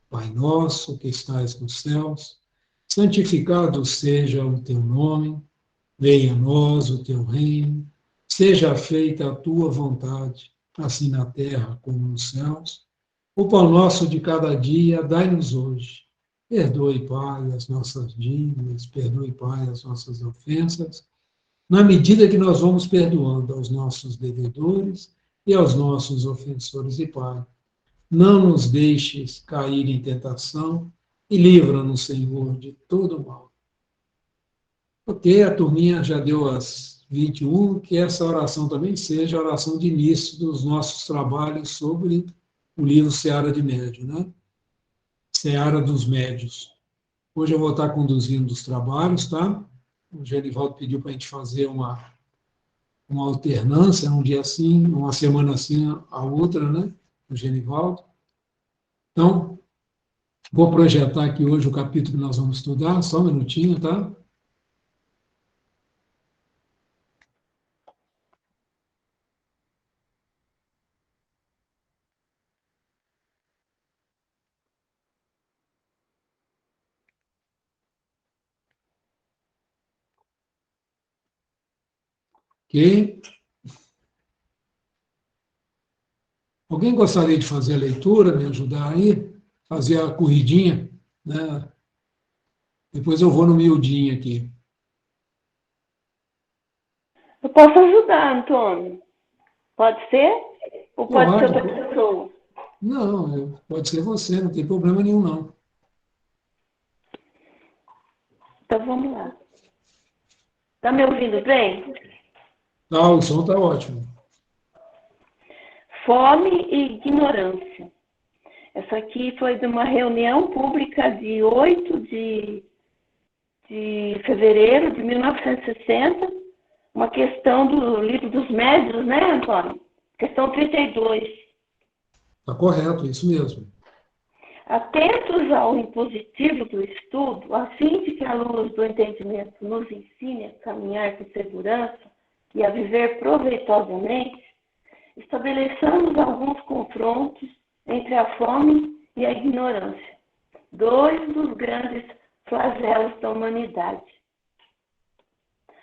Pai nosso que estais nos céus, santificado seja o teu nome, venha a nós o teu reino, seja feita a tua vontade, assim na terra como nos céus. O pão nosso de cada dia, dai-nos hoje. Perdoe, Pai, as nossas dívidas, perdoe, Pai, as nossas ofensas, na medida que nós vamos perdoando aos nossos devedores e aos nossos ofensores. E, Pai, não nos deixes cair em tentação e livra-nos, Senhor, de todo mal. Ok, a turminha já deu as 21, que essa oração também seja a oração de início dos nossos trabalhos sobre o livro Seara de Médio, né? Seara dos Médios. Hoje eu vou estar conduzindo os trabalhos, tá? O Genivaldo pediu para a gente fazer uma alternância, um dia assim, uma semana assim, a outra, né? O Genivaldo. Então, vou projetar aqui hoje o capítulo que nós vamos estudar, só um minutinho, tá? Ok? Alguém gostaria de fazer a leitura, me ajudar aí? Fazer a corridinha, né? Depois eu vou no miudinho aqui. Eu posso ajudar, Antônio. Pode ser? Ou pode ser Pode. outra pessoa? Não, pode ser você, não tem problema nenhum, não. Então vamos lá. Está me ouvindo bem? Tá, o som está ótimo. Fome e ignorância. Essa aqui foi de uma reunião pública de 8 de fevereiro de 1960, uma questão do livro dos médios, né, Antônio? Questão 32. Está correto, é isso mesmo. Atentos ao impositivo do estudo, a fim de que a luz do entendimento nos ensine a caminhar com segurança e a viver proveitosamente, estabeleçamos alguns confrontos entre a fome e a ignorância, dois dos grandes flagelos da humanidade.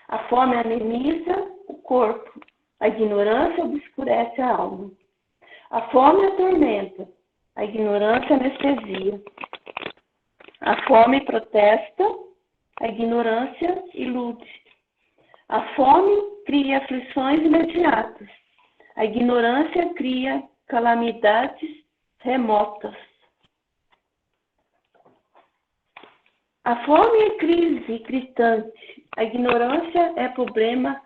A fome anemiza o corpo, a ignorância obscurece a alma. A fome atormenta, a ignorância anestesia. A fome protesta, a ignorância ilude. A fome cria aflições imediatas, a ignorância cria calamidades remotas. A fome é crise gritante, a ignorância é problema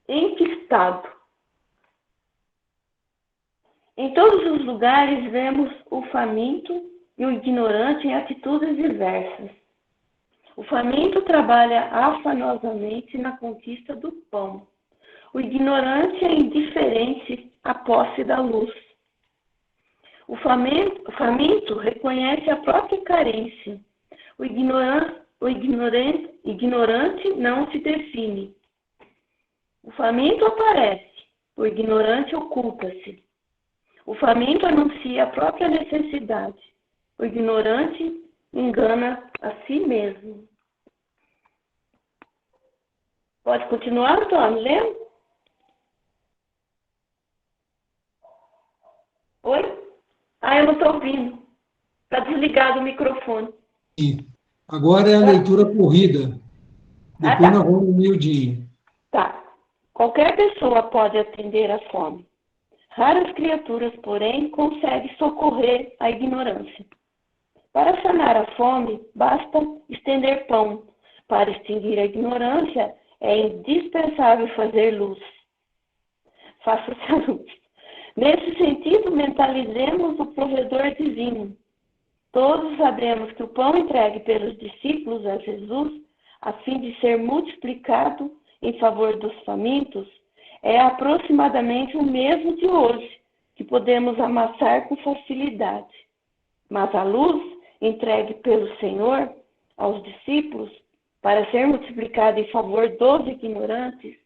enquistado. Em todos os lugares vemos o faminto e o ignorante em atitudes diversas. O faminto trabalha afanosamente na conquista do pão. O ignorante é indiferente à posse da luz. O faminto reconhece a própria carência. O ignorante não se define. O faminto aparece, o ignorante oculta-se. O faminto anuncia a própria necessidade. O ignorante engana a si mesmo. Pode continuar, Antônio, lendo? Oi? Eu não estou ouvindo. Está desligado o microfone. Sim. Agora é a leitura corrida. Depois nós vamos no miudinho. Tá. Qualquer pessoa pode atender à fome. Raras criaturas, porém, conseguem socorrer a ignorância. Para sanar a fome, basta estender pão. Para extinguir a ignorância, é indispensável fazer luz. Faça-se a luz. Nesse sentido, mentalizemos o provedor divino. Todos sabemos que o pão entregue pelos discípulos a Jesus, a fim de ser multiplicado em favor dos famintos, é aproximadamente o mesmo de hoje, que podemos amassar com facilidade. Mas a luz, entregue pelo Senhor aos discípulos, para ser multiplicada em favor dos ignorantes,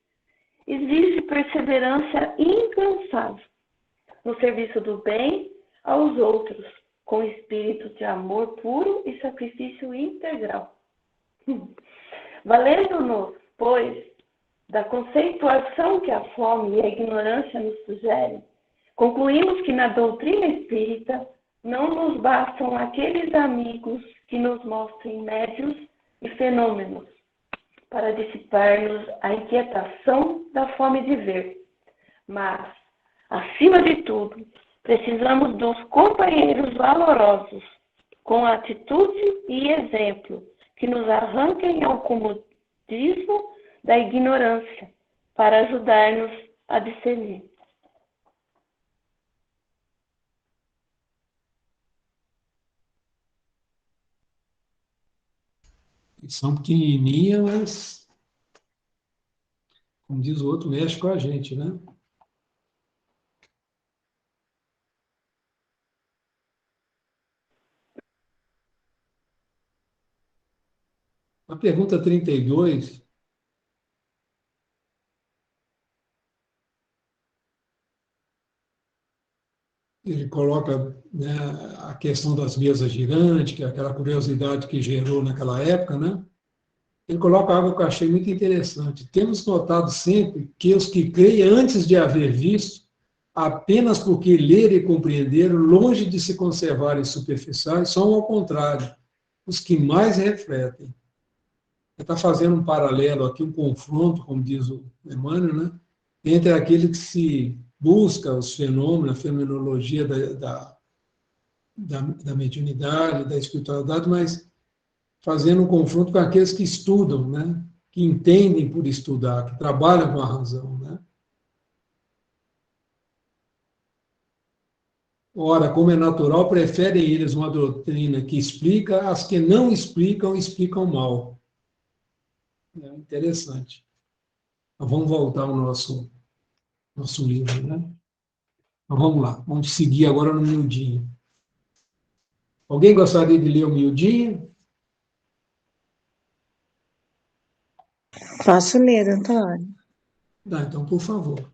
exige perseverança incansável no serviço do bem aos outros, com espírito de amor puro e sacrifício integral. Valendo-nos, pois, da conceituação que a fome e a ignorância nos sugerem, concluímos que na doutrina espírita não nos bastam aqueles amigos que nos mostrem médios e fenômenos para dissipar-nos a inquietação da fome de ver, mas, acima de tudo, precisamos dos companheiros valorosos, com atitude e exemplo, que nos arranquem ao comodismo da ignorância, para ajudar-nos a discernir. São pequenininhas, mas, como diz o outro, mexe com a gente, né? A pergunta 32, ele coloca, né, a questão das mesas girantes, que é aquela curiosidade que gerou naquela época, né? Ele coloca algo que eu achei muito interessante. Temos notado sempre que os que creem antes de haver visto, apenas porque ler e compreenderam, longe de se conservarem superficiais, são ao contrário, os que mais refletem. Ele está fazendo um paralelo aqui, um confronto, como diz o Emmanuel, né, entre aquele que se busca os fenômenos, a fenomenologia da mediunidade, da espiritualidade, mas fazendo um confronto com aqueles que estudam, né, que entendem por estudar, que trabalham com a razão, né? Ora, como é natural, preferem eles uma doutrina que explica, as que não explicam, explicam mal. É interessante. Então, vamos voltar ao nosso livro, né? Então, vamos lá, vamos seguir agora no miudinho. Alguém gostaria de ler o miudinho? Posso ler, Antônio? Então, por favor.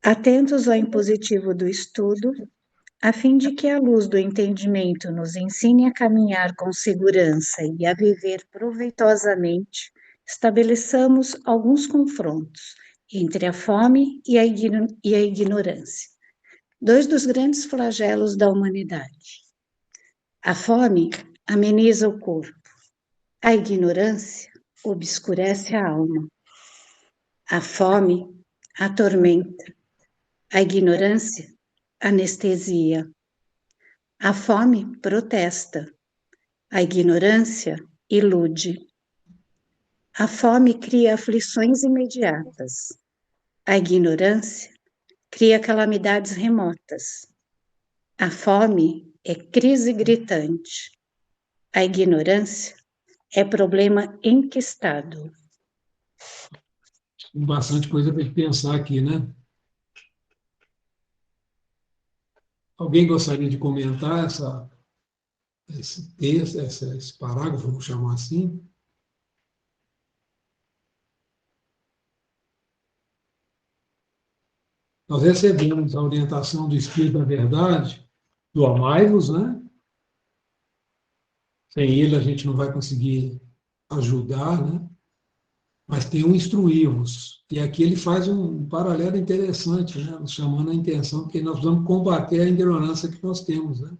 Atentos ao impositivo do estudo, a fim de que a luz do entendimento nos ensine a caminhar com segurança e a viver proveitosamente, estabeleçamos alguns confrontos entre a fome e a ignorância, dois dos grandes flagelos da humanidade. A fome ameniza o corpo, a ignorância obscurece a alma. A fome atormenta, a ignorância anestesia. A fome protesta, a ignorância ilude. A fome cria aflições imediatas, a ignorância cria calamidades remotas. A fome é crise gritante, a ignorância é problema enquistado. Bastante coisa para pensar aqui, né? Alguém gostaria de comentar esse texto, esse parágrafo, vamos chamar assim? Nós recebemos a orientação do Espírito da Verdade, do amai-vos, né? Sem ele a gente não vai conseguir ajudar, né? Mas tem um instruí-vos. E aqui ele faz um paralelo interessante, né? Nos chamando a intenção, porque nós vamos combater a ignorância que nós temos, né?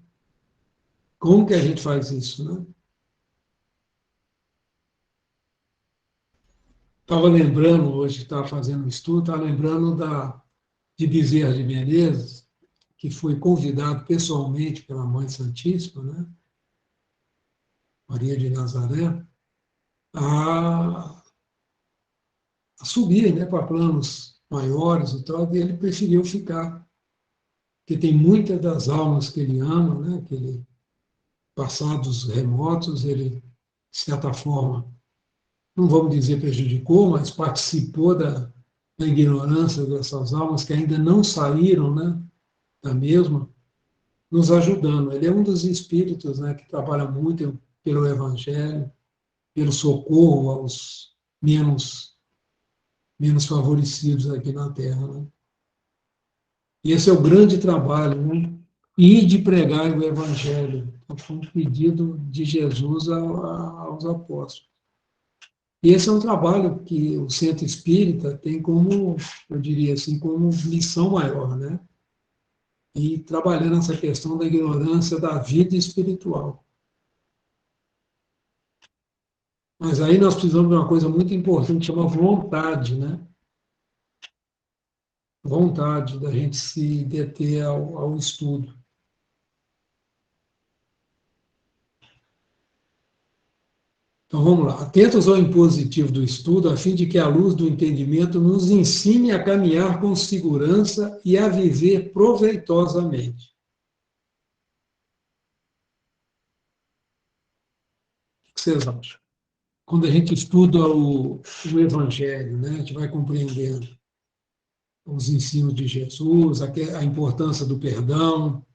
Como que a gente faz isso, né? Estava lembrando, hoje estava fazendo um estudo, estava lembrando de Bezerra de Menezes, que foi convidado pessoalmente pela Mãe Santíssima, né? Maria de Nazaré, a subir, né, para planos maiores e tal, e ele preferiu ficar, porque tem muitas das almas que ele ama, né, que ele, passados remotos, ele, de certa forma, não vamos dizer prejudicou, mas participou da ignorância dessas almas que ainda não saíram, né, da mesma, nos ajudando. Ele é um dos espíritos, né, que trabalha muito pelo Evangelho, pelo socorro aos menos favorecidos aqui na Terra, né? E esse é o grande trabalho, né? e de pregar o Evangelho. Então, foi um pedido de Jesus aos apóstolos. E esse é um trabalho que o Centro Espírita tem como, eu diria assim, como missão maior, né? E trabalhando essa questão da ignorância da vida espiritual. Mas aí nós precisamos de uma coisa muito importante, que chama vontade, né? Vontade da gente se deter ao estudo. Então vamos lá. Atentos ao impositivo do estudo, a fim de que a luz do entendimento nos ensine a caminhar com segurança e a viver proveitosamente. O que vocês acham? Quando a gente estuda o Evangelho, né, a gente vai compreendendo os ensinos de Jesus, a importância do perdão,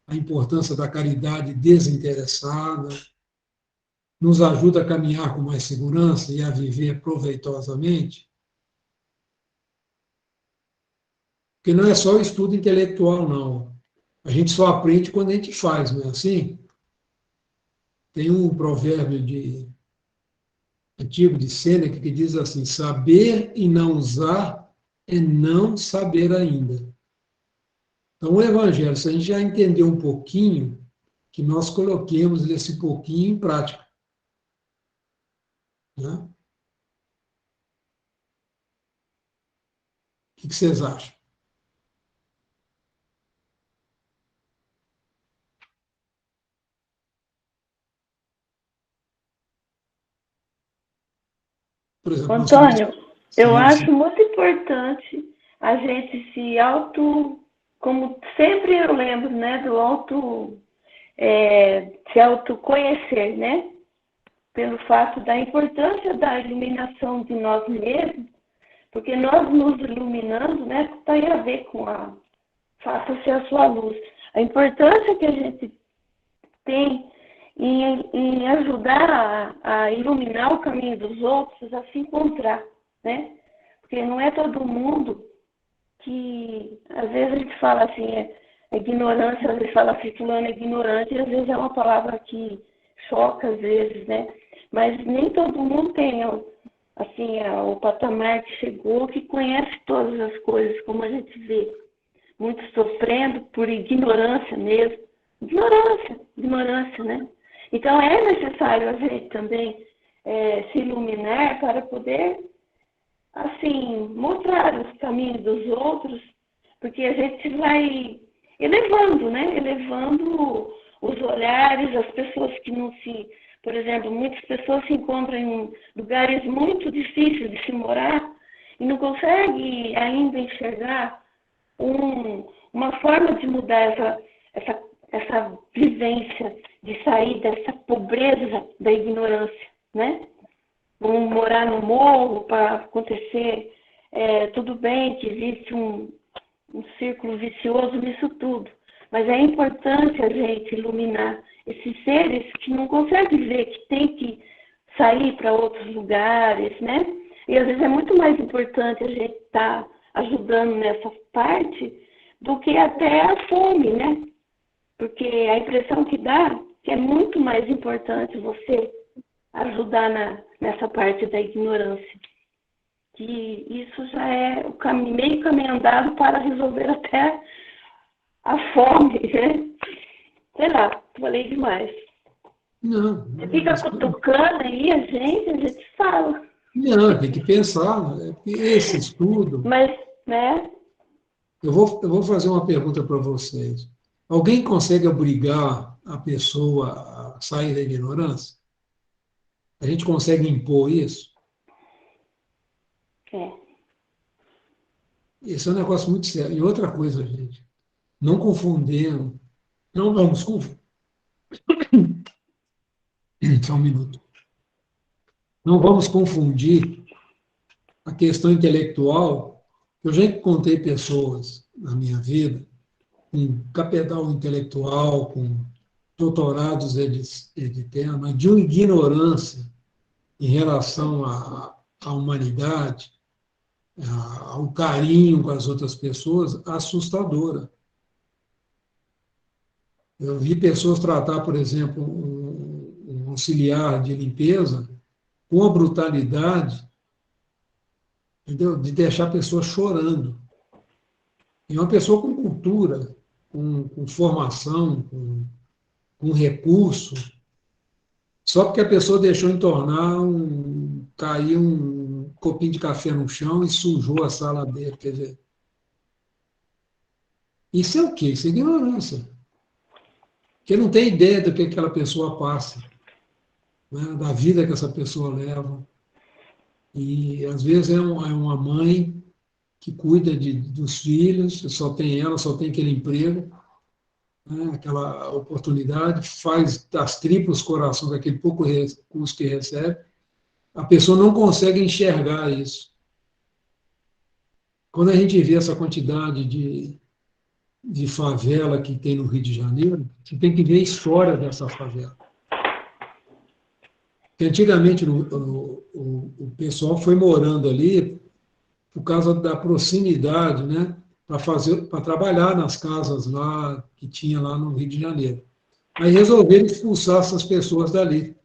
a importância da caridade desinteressada, nos ajuda a caminhar com mais segurança e a viver proveitosamente. Porque não é só o estudo intelectual, não. A gente só aprende quando a gente faz, não é assim? Tem um provérbio antigo de Sêneca que diz assim: saber e não usar é não saber ainda. Então, o Evangelho, se a gente já entendeu um pouquinho, que nós coloquemos esse pouquinho em prática. Né? O que vocês acham? Por exemplo, nós temos... Antônio, eu acho muito importante a gente como sempre eu lembro, né, se autoconhecer, né? Pelo fato da importância da iluminação de nós mesmos, porque nós nos iluminando, né, tem a ver com faça-se a sua luz. A importância que a gente tem em ajudar a iluminar o caminho dos outros, a se encontrar, né? Porque não é todo mundo que, às vezes a gente fala assim, ignorância, às vezes fala assim, fulano é ignorante, e às vezes é uma palavra que choca, às vezes, né? Mas nem todo mundo tem, assim, o patamar que chegou, que conhece todas as coisas, como a gente vê. Muitos sofrendo por ignorância mesmo. Ignorância, né? Então, é necessário a gente também se iluminar para poder, assim, mostrar os caminhos dos outros, porque a gente vai elevando, né? Elevando os olhares, as pessoas que não se... Por exemplo, muitas pessoas se encontram em lugares muito difíceis de se morar e não conseguem ainda enxergar uma forma de mudar essa vivência, de sair dessa pobreza da ignorância, né? Vamos morar no morro para acontecer, tudo bem que existe um círculo vicioso nisso tudo, mas é importante a gente iluminar esses seres que não conseguem ver, que tem que sair para outros lugares, né? E às vezes é muito mais importante a gente estar ajudando nessa parte do que até a fome, né? Porque a impressão que dá que é muito mais importante você ajudar nessa parte da ignorância. Que isso já é meio caminho andado para resolver até a fome, né? Sei lá, falei demais. Não. Você fica cutucando aí a gente fala. Não, tem que pensar. Né? Esse estudo... Mas, né? Eu vou fazer uma pergunta para vocês. Alguém consegue obrigar a pessoa a sair da ignorância? A gente consegue impor isso? Esse é um negócio muito sério. E outra coisa, gente, não confundendo, não vamos confundir. Só um minuto. Não vamos confundir a questão intelectual. Eu já encontrei pessoas na minha vida com capital intelectual, com doutorados mas de uma ignorância em relação à humanidade, ao carinho com as outras pessoas, assustadora. Eu vi pessoas tratar, por exemplo, um auxiliar de limpeza com a brutalidade, entendeu? De deixar a pessoa chorando. E uma pessoa com cultura, com formação, com recurso, só porque a pessoa deixou entornar, cair um copinho de café no chão e sujou a sala dele. Quer dizer, isso é o quê? Isso é ignorância. Porque não tem ideia do que aquela pessoa passa, né? Da vida que essa pessoa leva. E, às vezes, é uma mãe que cuida dos filhos, só tem ela, só tem aquele emprego, né? Aquela oportunidade, faz das tripas coração daquele pouco recurso que recebe. A pessoa não consegue enxergar isso. Quando a gente vê essa quantidade de favela que tem no Rio de Janeiro, você tem que ver a história dessa favela. Porque antigamente o pessoal foi morando ali por causa da proximidade, né? Para trabalhar nas casas lá que tinha lá no Rio de Janeiro. Aí resolveram expulsar essas pessoas dali,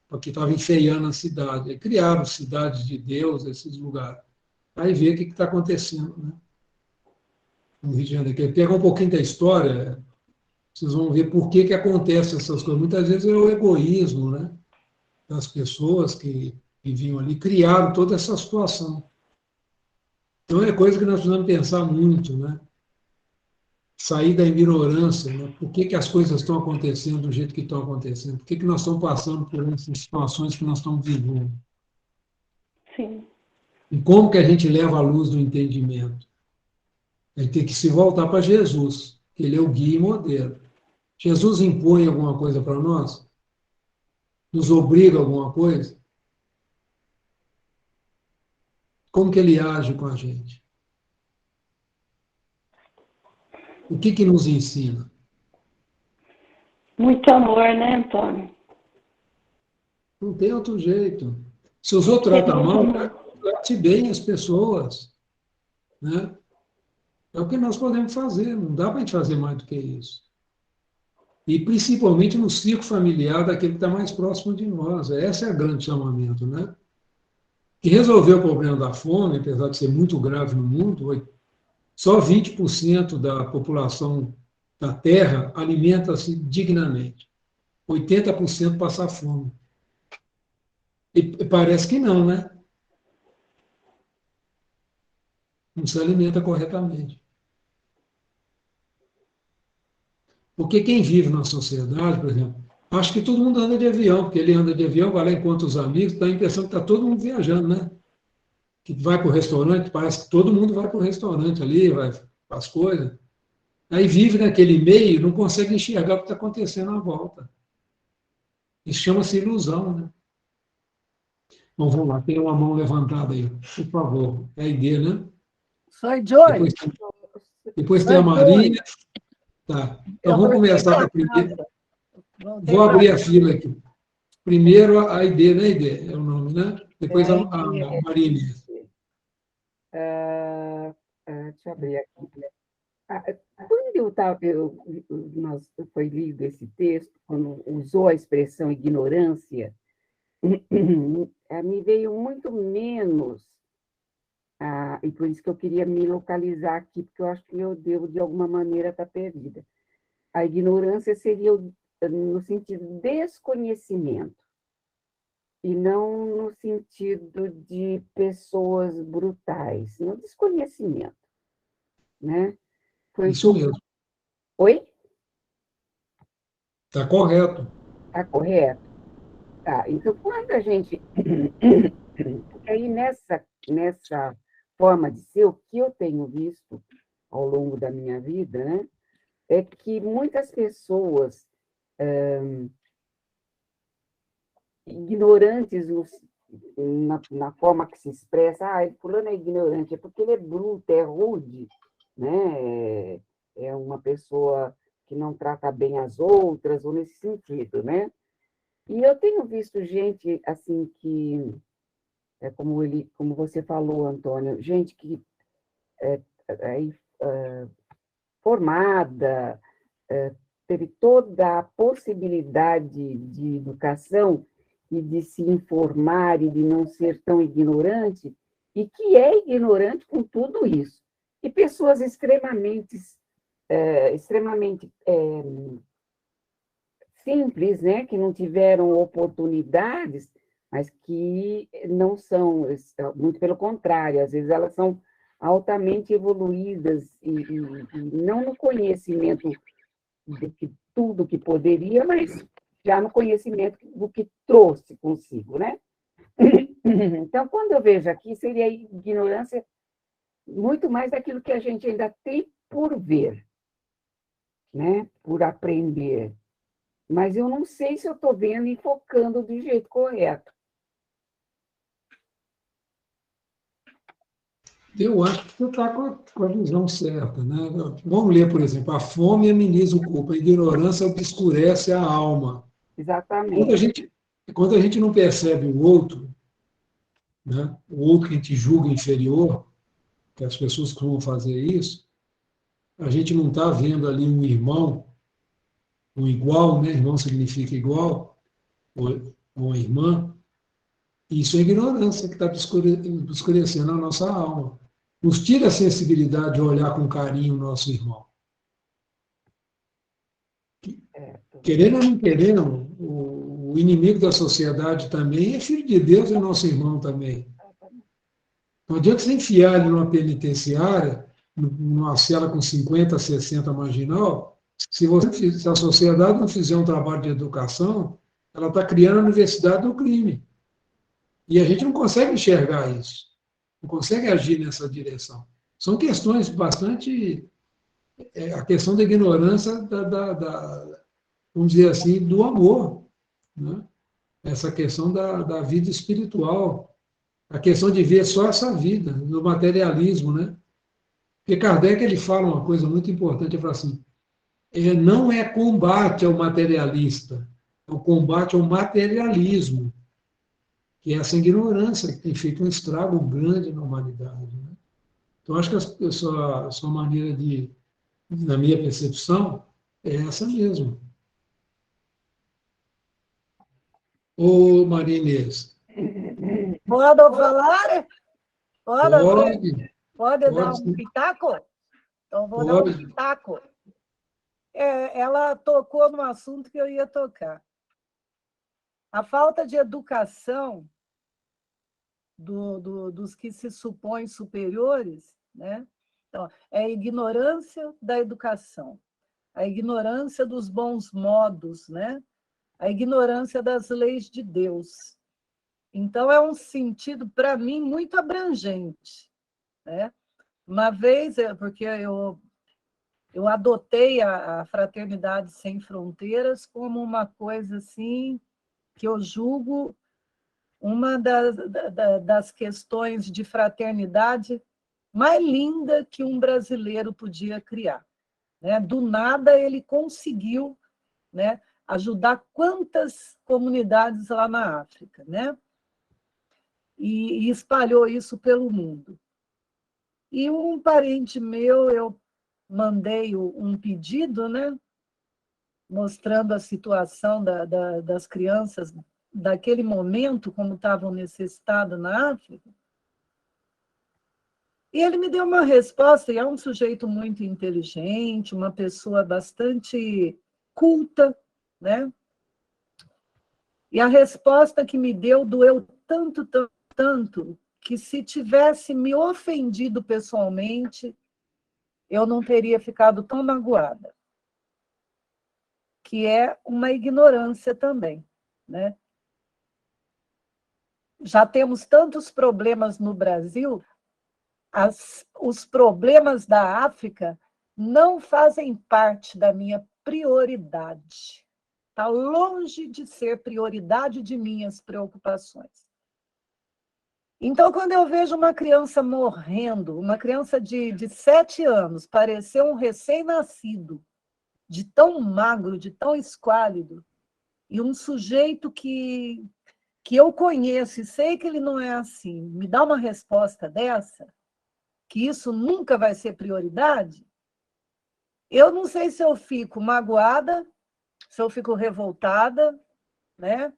porque estavam enfeiando a cidade. Aí criaram cidades de Deus, esses lugares. Aí vê o que está acontecendo, né? No Rio de Janeiro. Quer pegar um pouquinho da história, vocês vão ver por que acontecem essas coisas. Muitas vezes é o egoísmo, né? Das pessoas que viviam ali, criaram toda essa situação. Então é coisa que nós precisamos pensar muito, né? Sair da ignorância, né? Por que as coisas estão acontecendo do jeito que estão acontecendo? Por que nós estamos passando por essas situações que nós estamos vivendo? Sim. E como que a gente leva a luz do entendimento? A gente tem que se voltar para Jesus, que ele é o guia e modelo. Jesus impõe alguma coisa para nós? Nos obriga a alguma coisa? Como que ele age com a gente? O que nos ensina? Muito amor, né, Antônio? Não tem outro jeito. Se os outros tratam mal, trate bem as pessoas, né? É o que nós podemos fazer, não dá para a gente fazer mais do que isso. E principalmente no círculo familiar daquele que está mais próximo de nós. Esse é o grande chamamento, né? E resolver o problema da fome, apesar de ser muito grave no mundo, só 20% da população da Terra alimenta-se dignamente. 80% passa fome. E parece que não, né? Não se alimenta corretamente. Porque quem vive na sociedade, por exemplo, acha que todo mundo anda de avião, porque ele anda de avião, vai lá encontra os amigos, dá a impressão que está todo mundo viajando, né? Que vai para o restaurante, parece que todo mundo vai para o restaurante ali, vai para as coisas. Aí vive naquele meio, não consegue enxergar o que está acontecendo à volta. Isso chama-se ilusão, né? Bom, vamos lá, tem uma mão levantada aí, por favor. É a ID, né? Soy Joy. Depois tem a Maria. Tá. Então vamos começar com a primeira. Vou abrir a fila aqui. Primeiro a ID, né, ID? É o nome, né? Depois a Maria Inês. Deixa eu abrir aqui. Quando foi lido esse texto, quando usou a expressão ignorância, me veio muito menos, e por isso que eu queria me localizar aqui, porque eu acho que eu devo, de alguma maneira, estar perdida. A ignorância seria no sentido de desconhecimento, e não no sentido de pessoas brutais, no desconhecimento, né? Foi Isso mesmo. Oi? Está correto. Está correto? Tá, então, quando a gente... Porque aí, nessa forma de ser, o que eu tenho visto ao longo da minha vida, né, é que muitas pessoas ignorantes na forma que se expressa, fulano é ignorante, é porque ele é bruto, é rude, né? É uma pessoa que não trata bem as outras, ou nesse sentido, né? E eu tenho visto gente, assim, que, como você falou, Antônio, gente que é formada, teve toda a possibilidade de educação e de se informar e de não ser tão ignorante, e que é ignorante com tudo isso. E pessoas extremamente simples, né, que não tiveram oportunidades, mas que não são, muito pelo contrário, às vezes elas são altamente evoluídas e não no conhecimento de que tudo que poderia, mas já no conhecimento do que trouxe consigo, né? Então, quando eu vejo aqui, seria ignorância muito mais daquilo que a gente ainda tem por ver, né? Por aprender. Mas eu não sei se eu estou vendo e focando do jeito correto. Eu acho que você está com a visão certa, né? Vamos ler, por exemplo, a fome ameniza o corpo, a ignorância obscurece a alma. Exatamente. Quando a gente não percebe o outro, né? O outro que a gente julga inferior, que as pessoas costumam fazer isso, a gente não está vendo ali um irmão, um igual, né? Irmão significa igual, ou uma irmã. Isso é ignorância que está obscurecendo a nossa alma. Nos tira a sensibilidade de olhar com carinho o nosso irmão. Querendo ou não querendo, o inimigo da sociedade também é filho de Deus e nosso irmão também. Não adianta você enfiar ele numa penitenciária, numa cela com 50, 60 marginal, se a sociedade não fizer um trabalho de educação, ela está criando a universidade do crime. E a gente não consegue enxergar isso, não consegue agir nessa direção. São questões bastante... a questão da ignorância, vamos dizer assim, do amor, né? Essa questão da vida espiritual, a questão de ver só essa vida, do materialismo, né? Porque Kardec ele fala uma coisa muito importante, ele fala assim, não é combate ao materialista, é o combate ao materialismo, que é essa ignorância que tem feito um estrago grande na humanidade, né? Então, acho que a sua maneira na minha percepção, é essa mesmo. Ô, Maria Inês. Pode falar? Pode. Pode dar um pitaco? Então, vou dar um pitaco. Ela tocou no assunto que eu ia tocar. A falta de educação dos que se supõem superiores, né? Então, é a ignorância da educação, a ignorância dos bons modos, né? A ignorância das leis de Deus. Então, é um sentido, para mim, muito abrangente, né? Uma vez, porque eu adotei a Fraternidade Sem Fronteiras como uma coisa assim que eu julgo uma das questões de fraternidade mais linda que um brasileiro podia criar, né? Do nada ele conseguiu, né, ajudar quantas comunidades lá na África, né? E espalhou isso pelo mundo. E um parente meu, eu mandei um pedido, né, mostrando a situação das crianças daquele momento, como estavam necessitadas na África. E ele me deu uma resposta, e é um sujeito muito inteligente, uma pessoa bastante culta, né? E a resposta que me deu doeu tanto, tanto, tanto, que se tivesse me ofendido pessoalmente, eu não teria ficado tão magoada. Que é uma ignorância também, né? Já temos tantos problemas no Brasil, os problemas da África não fazem parte da minha prioridade. Está longe de ser prioridade de minhas preocupações. Então, quando eu vejo uma criança morrendo, uma criança de 7 anos, parecer um recém-nascido, de tão magro, de tão esquálido, e um sujeito que eu conheço e sei que ele não é assim, me dá uma resposta dessa, que isso nunca vai ser prioridade, eu não sei se eu fico magoada, se eu fico revoltada, né?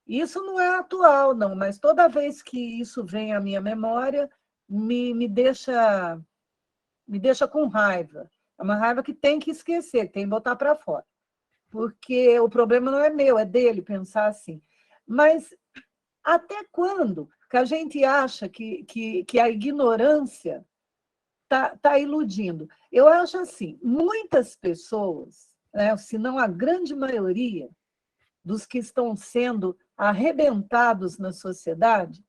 Isso não é atual, não, mas toda vez que isso vem à minha memória, me deixa com raiva. É uma raiva que tem que esquecer, que tem que botar para fora. Porque o problema não é meu, é dele pensar assim. Mas até quando que a gente acha que a ignorância está iludindo? Eu acho assim, muitas pessoas, né, se não a grande maioria dos que estão sendo arrebentados na sociedade,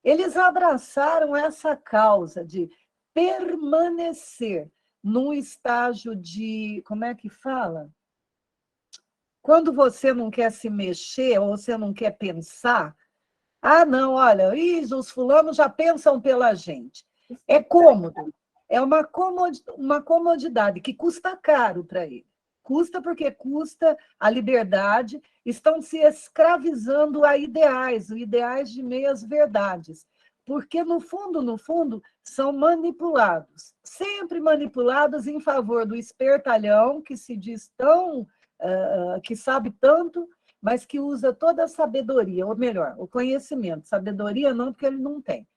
eles abraçaram essa causa de permanecer num estágio de, como é que fala? Quando você não quer se mexer ou você não quer pensar, ah, não, olha, os fulanos já pensam pela gente. É cômodo, é uma comodidade que custa caro para ele. Custa porque custa a liberdade, estão se escravizando a ideais de meias verdades. Porque, no fundo, são manipulados, sempre manipulados em favor do espertalhão, que se diz tão, que sabe tanto, mas que usa toda a sabedoria, ou melhor, o conhecimento. Sabedoria não, porque ele não tem.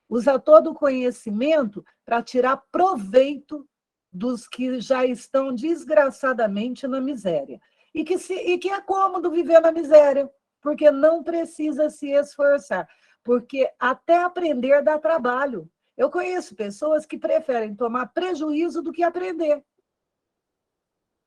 Usa todo o conhecimento para tirar proveito dos que já estão desgraçadamente na miséria. E que é cômodo viver na miséria, porque não precisa se esforçar, porque até aprender dá trabalho. Eu conheço pessoas que preferem tomar prejuízo do que aprender.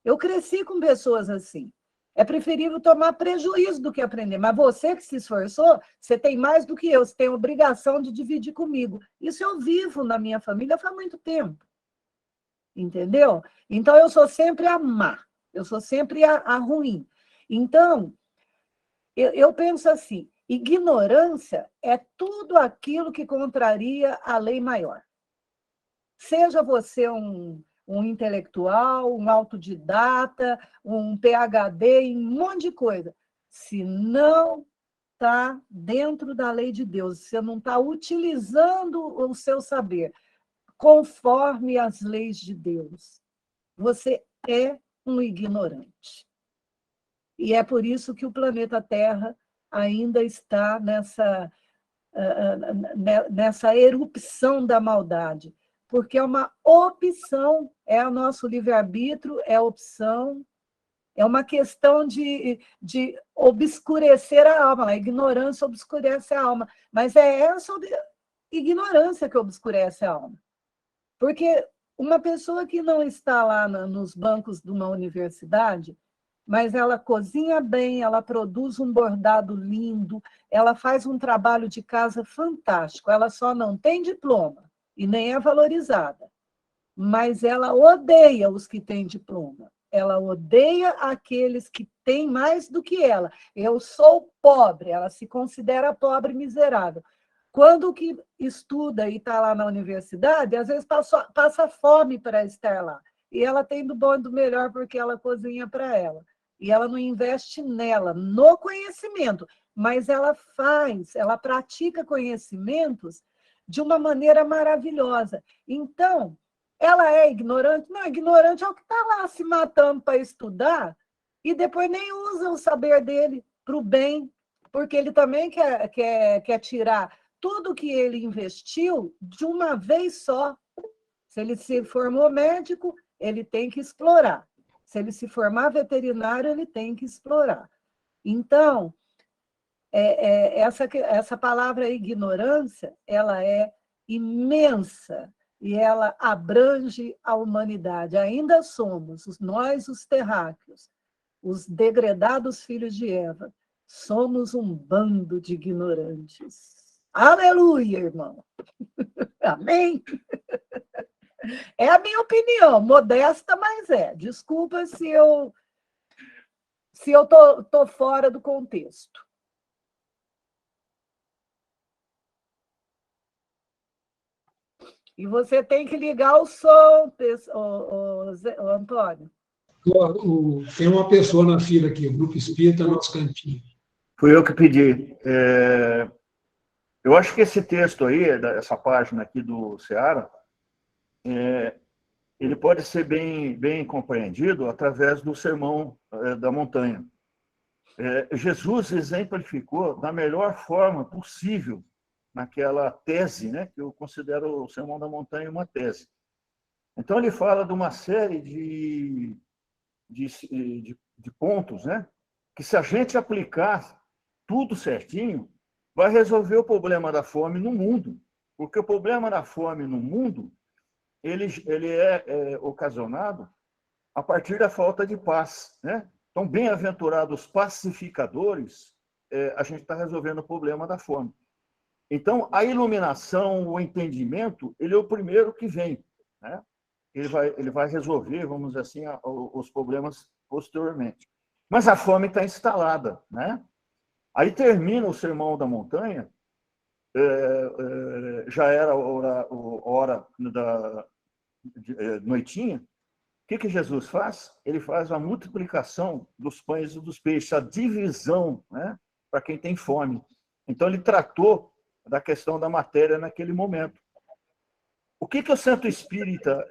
Eu cresci com pessoas assim. É preferível tomar prejuízo do que aprender. Mas você que se esforçou, você tem mais do que eu, você tem a obrigação de dividir comigo. Isso eu vivo na minha família faz muito tempo. Entendeu? Então, eu sou sempre a má, eu sou sempre a ruim. Então, eu penso assim, ignorância é tudo aquilo que contraria a lei maior. Seja você um intelectual, um autodidata, um PhD em um monte de coisa. Se não está dentro da lei de Deus, você não está utilizando o seu saber conforme as leis de Deus, você é um ignorante. E é por isso que o planeta Terra ainda está nessa erupção da maldade, porque é uma opção, é o nosso livre-arbítrio, é opção, é uma questão de obscurecer a alma. A ignorância obscurece a alma, mas é essa ignorância que obscurece a alma. Porque uma pessoa que não está lá nos bancos de uma universidade, mas ela cozinha bem, ela produz um bordado lindo, ela faz um trabalho de casa fantástico, ela só não tem diploma e nem é valorizada, mas ela odeia os que têm diploma, ela odeia aqueles que têm mais do que ela. Eu sou pobre, ela se considera pobre e miserável. Quando o que estuda e está lá na universidade, às vezes passa fome para estar lá. E ela tem do bom e do melhor porque ela cozinha para ela. E ela não investe nela, no conhecimento, mas ela pratica conhecimentos de uma maneira maravilhosa. Então, ela é ignorante? Não, ignorante é o que está lá se matando para estudar e depois nem usa o saber dele para o bem, porque ele também quer tirar tudo que ele investiu de uma vez só. Se ele se formou médico, ele tem que explorar. Se ele se formar veterinário, ele tem que explorar. Então, essa palavra ignorância, ela é imensa e ela abrange a humanidade. Ainda somos, nós os terráqueos, os degredados filhos de Eva, somos um bando de ignorantes. Aleluia, irmão. Amém? É a minha opinião, modesta, mas é. Desculpa se eu tô fora do contexto. E você tem que ligar o som, Antônio. Tem uma pessoa na fila aqui, o Grupo Espírita, nosso cantinho. Fui eu que pedi. Eu acho que esse texto aí, essa página aqui do Seara, ele pode ser bem compreendido através do Sermão da Montanha. Jesus exemplificou da melhor forma possível naquela tese, né, que eu considero o Sermão da Montanha uma tese. Então, ele fala de uma série de pontos, né, que se a gente aplicar tudo certinho, vai resolver o problema da fome no mundo. Porque o problema da fome no mundo ele é ocasionado a partir da falta de paz, né? Então, bem-aventurados pacificadores, a gente está resolvendo o problema da fome. Então, a iluminação, o entendimento, ele é o primeiro que vem, né? Ele vai resolver, vamos dizer assim, os problemas posteriormente. Mas a fome está instalada, né? Aí termina o Sermão da Montanha, já era hora da noitinha. O que Jesus faz? Ele faz a multiplicação dos pães e dos peixes, a divisão, né, para quem tem fome. Então, ele tratou da questão da matéria naquele momento. O que o Centro Espírita,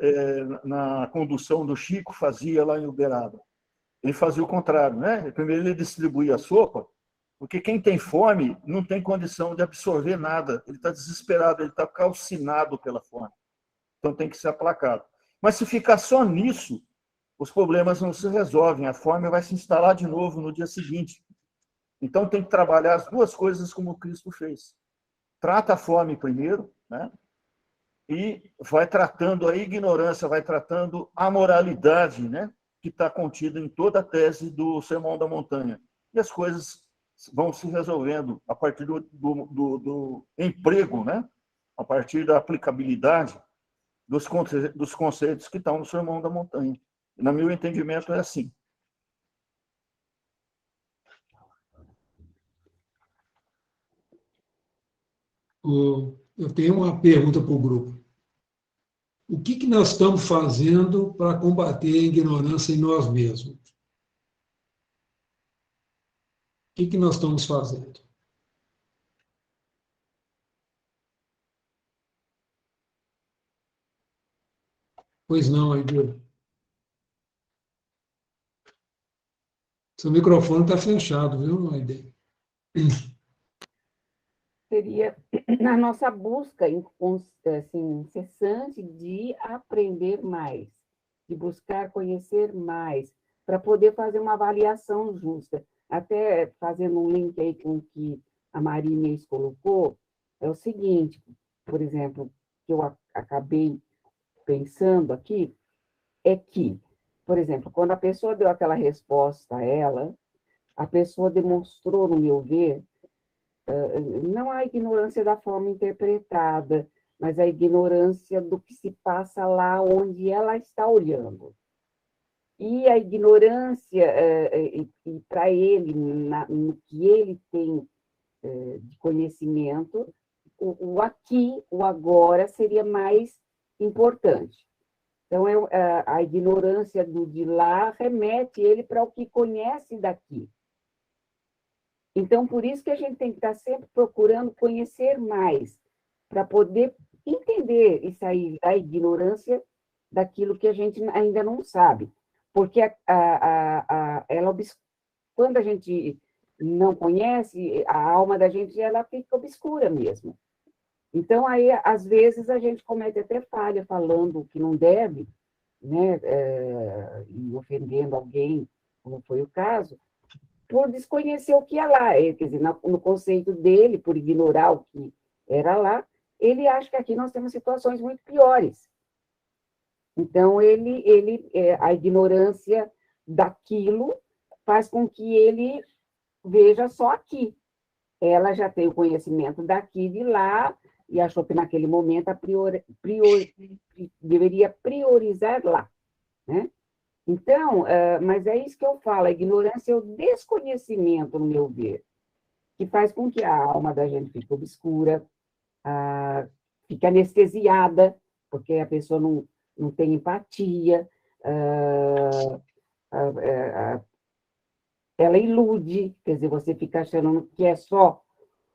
na condução do Chico, fazia lá em Uberaba? Ele fazia o contrário, né? Primeiro ele distribuía a sopa, porque quem tem fome não tem condição de absorver nada. Ele está desesperado, ele está calcinado pela fome. Então tem que ser aplacado. Mas se ficar só nisso, os problemas não se resolvem. A fome vai se instalar de novo no dia seguinte. Então tem que trabalhar as duas coisas como Cristo fez. Trata a fome primeiro, né? E vai tratando a ignorância, vai tratando a moralidade, né, que está contida em toda a tese do Sermão da Montanha. E as coisas vão se resolvendo a partir do emprego, né, a partir da aplicabilidade dos conceitos que estão no Sermão da Montanha. E, no meu entendimento, é assim. Eu tenho uma pergunta para o grupo. O que nós estamos fazendo para combater a ignorância em nós mesmos? O que nós estamos fazendo? Pois não, Aideu. Seu microfone está fechado, viu, Aideu? Seria na nossa busca assim, incessante de aprender mais, de buscar conhecer mais, para poder fazer uma avaliação justa. Até fazendo um link aí com o que a Maria Inês colocou, é o seguinte, por exemplo, que eu acabei pensando aqui, é que, por exemplo, quando a pessoa deu aquela resposta a ela, a pessoa demonstrou, no meu ver, não a ignorância da forma interpretada, mas a ignorância do que se passa lá onde ela está olhando. E a ignorância, para ele, no que ele tem de conhecimento, o aqui, o agora, seria mais importante. Então, a ignorância do de lá remete ele para o que conhece daqui. Então, por isso que a gente tem que estar sempre procurando conhecer mais, para poder entender e sair da ignorância daquilo que a gente ainda não sabe. Porque quando a gente não conhece, a alma da gente ela fica obscura mesmo. Então, aí, às vezes, a gente comete até falha falando o que não deve, né, e ofendendo alguém, como foi o caso, por desconhecer o que é lá. Quer dizer, no conceito dele, por ignorar o que era lá, ele acha que aqui nós temos situações muito piores. Então, a ignorância daquilo faz com que ele veja só aqui. Ela já tem o conhecimento daqui e de lá, e achou que naquele momento deveria priorizar lá, né? Então, mas é isso que eu falo, a ignorância é o desconhecimento, no meu ver, que faz com que a alma da gente fique obscura, fique anestesiada, porque a pessoa não tem empatia, ela ilude, quer dizer, você fica achando que é só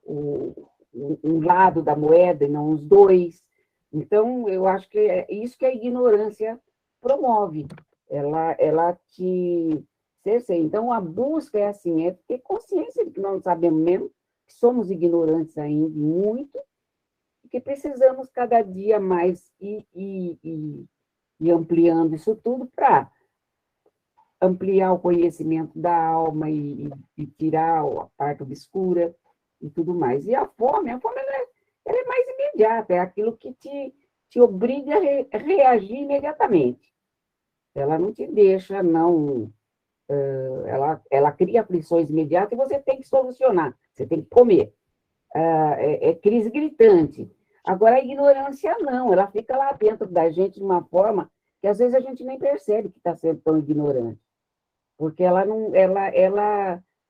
um lado da moeda e não os dois. Então, eu acho que é isso que a ignorância promove, ela te cerceia. Então, a busca é assim, é ter consciência de que nós não sabemos mesmo, que somos ignorantes ainda, muito, e que precisamos cada dia mais ir ampliando isso tudo para ampliar o conhecimento da alma e tirar a parte obscura e tudo mais. E a fome ela é mais imediata, é aquilo que te obriga a reagir imediatamente. Ela não te deixa, não... Ela cria aflições imediatas e você tem que solucionar, você tem que comer. É crise gritante. Agora, a ignorância não, ela fica lá dentro da gente de uma forma que às vezes a gente nem percebe que está sendo tão ignorante. Porque ela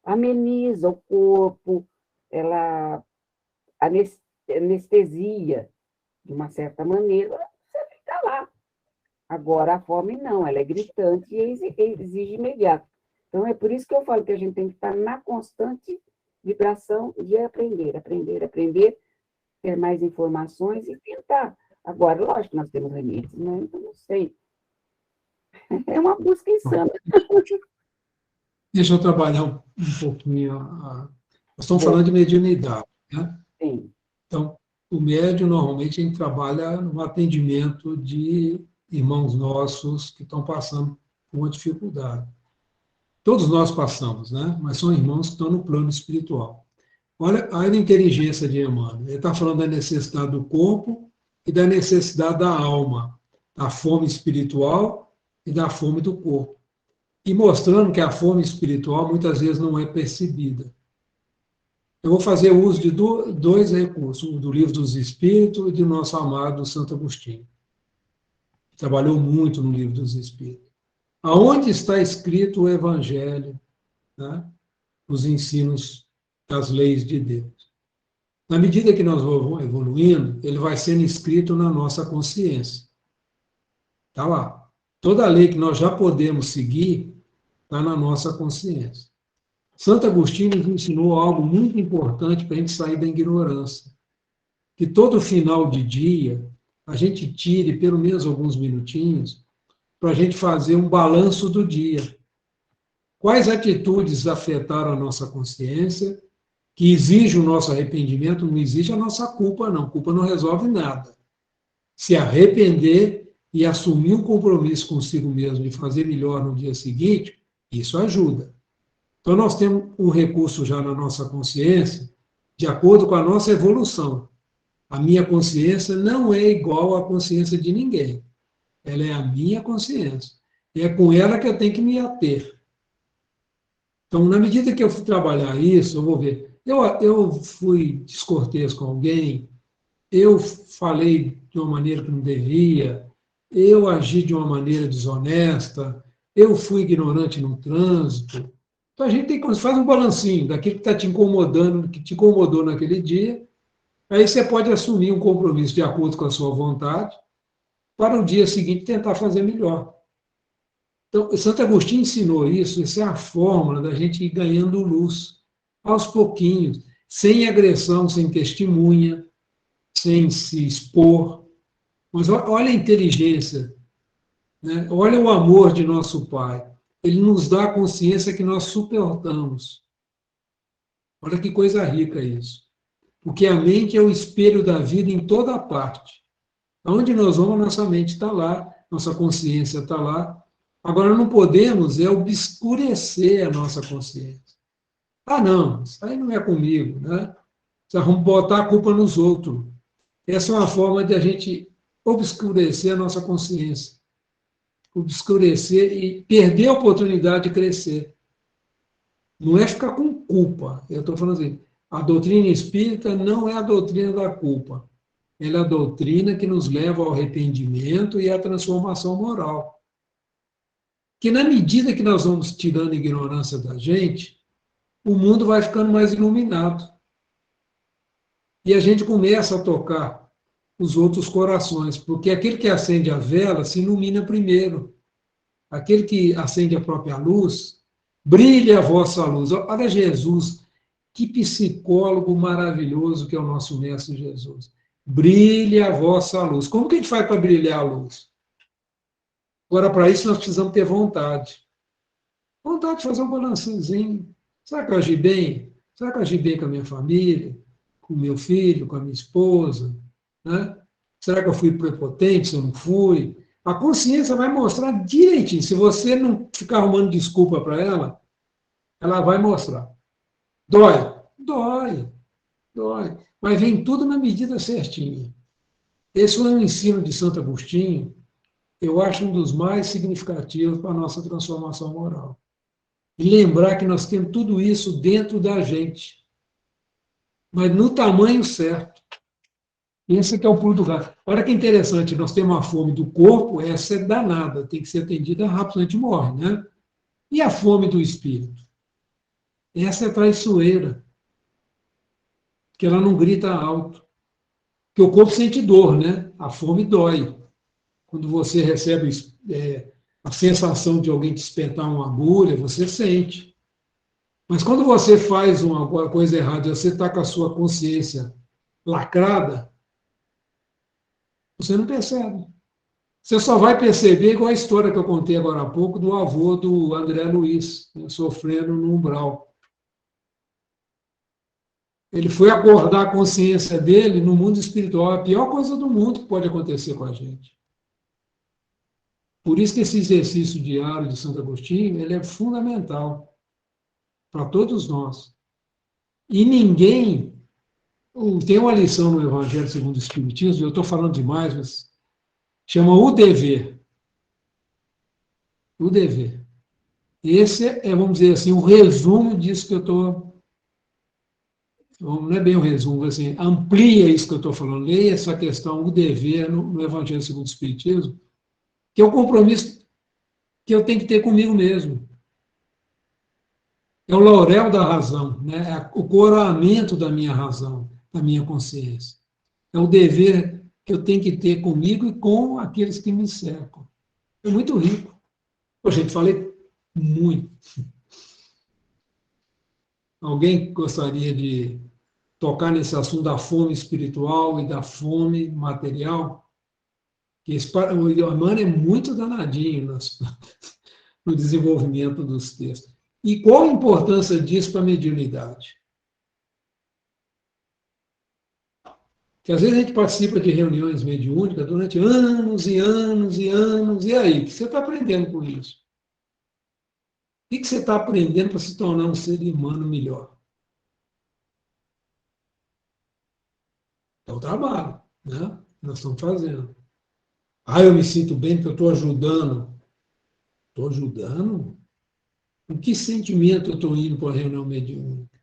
ameniza o corpo, ela anestesia de uma certa maneira, você fica lá. Agora, a fome não, ela é gritante e exige imediato. Então, é por isso que eu falo que a gente tem que estar na constante vibração de aprender, ter mais informações e tentar. Agora, lógico que nós temos limites, né? Então, não sei. É uma busca insana. Deixa eu trabalhar um pouquinho. Nós estamos falando de mediunidade, né? Sim. Então, o médium, normalmente, a gente trabalha no atendimento de irmãos nossos que estão passando por uma dificuldade. Todos nós passamos, né? Mas são irmãos que estão no plano espiritual. Olha a inteligência de Emmanuel. Ele está falando da necessidade do corpo e da necessidade da alma, da fome espiritual e da fome do corpo. E mostrando que a fome espiritual muitas vezes não é percebida. Eu vou fazer uso de dois recursos, do Livro dos Espíritos e do nosso amado Santo Agostinho. Trabalhou muito no Livro dos Espíritos. Aonde está escrito o Evangelho, né? Os ensinos das leis de Deus. Na medida que nós vamos evoluindo, ele vai sendo escrito na nossa consciência. Está lá. Toda a lei que nós já podemos seguir está na nossa consciência. Santo Agostinho nos ensinou algo muito importante para a gente sair da ignorância. Que todo final de dia, a gente tire pelo menos alguns minutinhos para a gente fazer um balanço do dia. Quais atitudes afetaram a nossa consciência, que exige o nosso arrependimento, não exige a nossa culpa, não. Culpa não resolve nada. Se arrepender e assumir um compromisso consigo mesmo de fazer melhor no dia seguinte, isso ajuda. Então, nós temos um recurso já na nossa consciência, de acordo com a nossa evolução. A minha consciência não é igual à consciência de ninguém. Ela é a minha consciência. E é com ela que eu tenho que me ater. Então, na medida que eu fui trabalhar isso, eu vou ver. Eu fui descortês com alguém, eu falei de uma maneira que não devia, eu agi de uma maneira desonesta, eu fui ignorante no trânsito. Então, a gente tem que fazer um balancinho daquilo que está te incomodando, que te incomodou naquele dia. Aí você pode assumir um compromisso de acordo com a sua vontade, para o dia seguinte tentar fazer melhor. Então, Santo Agostinho ensinou isso, essa é a fórmula da gente ir ganhando luz, aos pouquinhos, sem agressão, sem testemunha, sem se expor. Mas olha a inteligência, né? Olha o amor de nosso Pai. Ele nos dá a consciência que nós suportamos. Olha que coisa rica isso. Porque a mente é o espelho da vida em toda parte. Onde nós vamos, nossa mente está lá, nossa consciência está lá. Agora, não podemos obscurecer a nossa consciência. Ah, não, isso aí não é comigo, né? Vamos botar a culpa nos outros. Essa é uma forma de a gente obscurecer a nossa consciência. Obscurecer e perder a oportunidade de crescer. Não é ficar com culpa. Eu estou falando assim, a doutrina espírita não é a doutrina da culpa. Ela é a doutrina que nos leva ao arrependimento e à transformação moral. Que na medida que nós vamos tirando a ignorância da gente, o mundo vai ficando mais iluminado. E a gente começa a tocar os outros corações, porque aquele que acende a vela se ilumina primeiro. Aquele que acende a própria luz, brilha a vossa luz. Olha Jesus, que psicólogo maravilhoso que é o nosso Mestre Jesus. Brilhe a vossa luz. Como que a gente faz para brilhar a luz? Agora, para isso, nós precisamos ter vontade. Vontade de fazer um balançozinho. Será que eu agi bem? Será que eu agi bem com a minha família, com o meu filho, com a minha esposa? Né? Será que eu fui prepotente, se eu não fui? A consciência vai mostrar direitinho. Se você não ficar arrumando desculpa para ela vai mostrar. Dói? Dói. Dói. Mas vem tudo na medida certinha. Esse é um ensino de Santo Agostinho, eu acho um dos mais significativos para a nossa transformação moral. E lembrar que nós temos tudo isso dentro da gente, mas no tamanho certo. Esse que é o pulo do gato. Olha que interessante, nós temos a fome do corpo, essa é danada, tem que ser atendida rápido, senão a gente morre, né? E a fome do espírito? Essa é traiçoeira, que ela não grita alto. Porque o corpo sente dor, né? A fome dói. Quando você recebe a sensação de alguém te espetar uma agulha, você sente. Mas quando você faz uma coisa errada e você está com a sua consciência lacrada, você não percebe. Você só vai perceber igual a história que eu contei agora há pouco do avô do André Luiz, né, sofrendo no umbral. Ele foi acordar a consciência dele no mundo espiritual, a pior coisa do mundo que pode acontecer com a gente. Por isso que esse exercício diário de Santo Agostinho, ele é fundamental para todos nós. E ninguém... Tem uma lição no Evangelho segundo o Espiritismo, eu estou falando demais, mas chama o dever. O dever. Esse é, vamos dizer assim, o resumo disso que eu estou... Não é bem o resumo, assim, amplia isso que eu estou falando, leia essa questão, o dever no Evangelho segundo o Espiritismo, que é o compromisso que eu tenho que ter comigo mesmo. É o laurel da razão, né? É o coroamento da minha razão, da minha consciência. É o dever que eu tenho que ter comigo e com aqueles que me cercam. É muito rico. Pô, gente, falei muito. Alguém gostaria de tocar nesse assunto da fome espiritual e da fome material? Que o Emmanuel é muito danadinho no desenvolvimento dos textos. E qual a importância disso para a mediunidade? Que às vezes a gente participa de reuniões mediúnicas durante anos e anos e anos, e aí? O que você está aprendendo com isso? O que você está aprendendo para se tornar um ser humano melhor? É o trabalho, né? Nós estamos fazendo. Eu me sinto bem porque eu estou ajudando. Estou ajudando? Com que sentimento eu estou indo para a reunião mediúnica?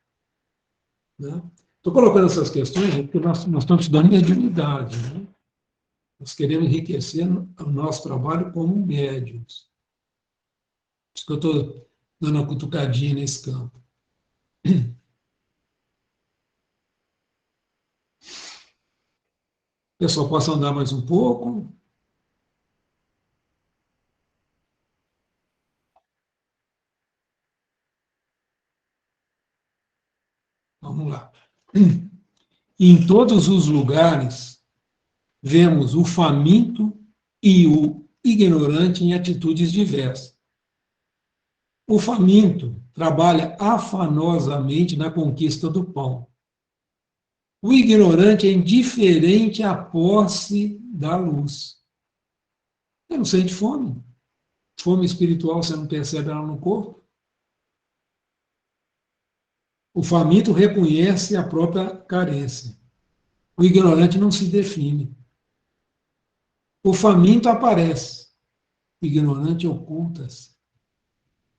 Né? Estou colocando essas questões porque nós estamos estudando mediunidade. Né? Nós queremos enriquecer o nosso trabalho como médiuns. Por isso que eu estou dando uma cutucadinha nesse campo. Pessoal, posso andar mais um pouco? Vamos lá. Em todos os lugares, vemos o faminto e o ignorante em atitudes diversas. O faminto trabalha afanosamente na conquista do pão. O ignorante é indiferente à posse da luz. Você não sente fome? Fome espiritual, você não percebe ela no corpo? O faminto reconhece a própria carência. O ignorante não se define. O faminto aparece. O ignorante oculta-se.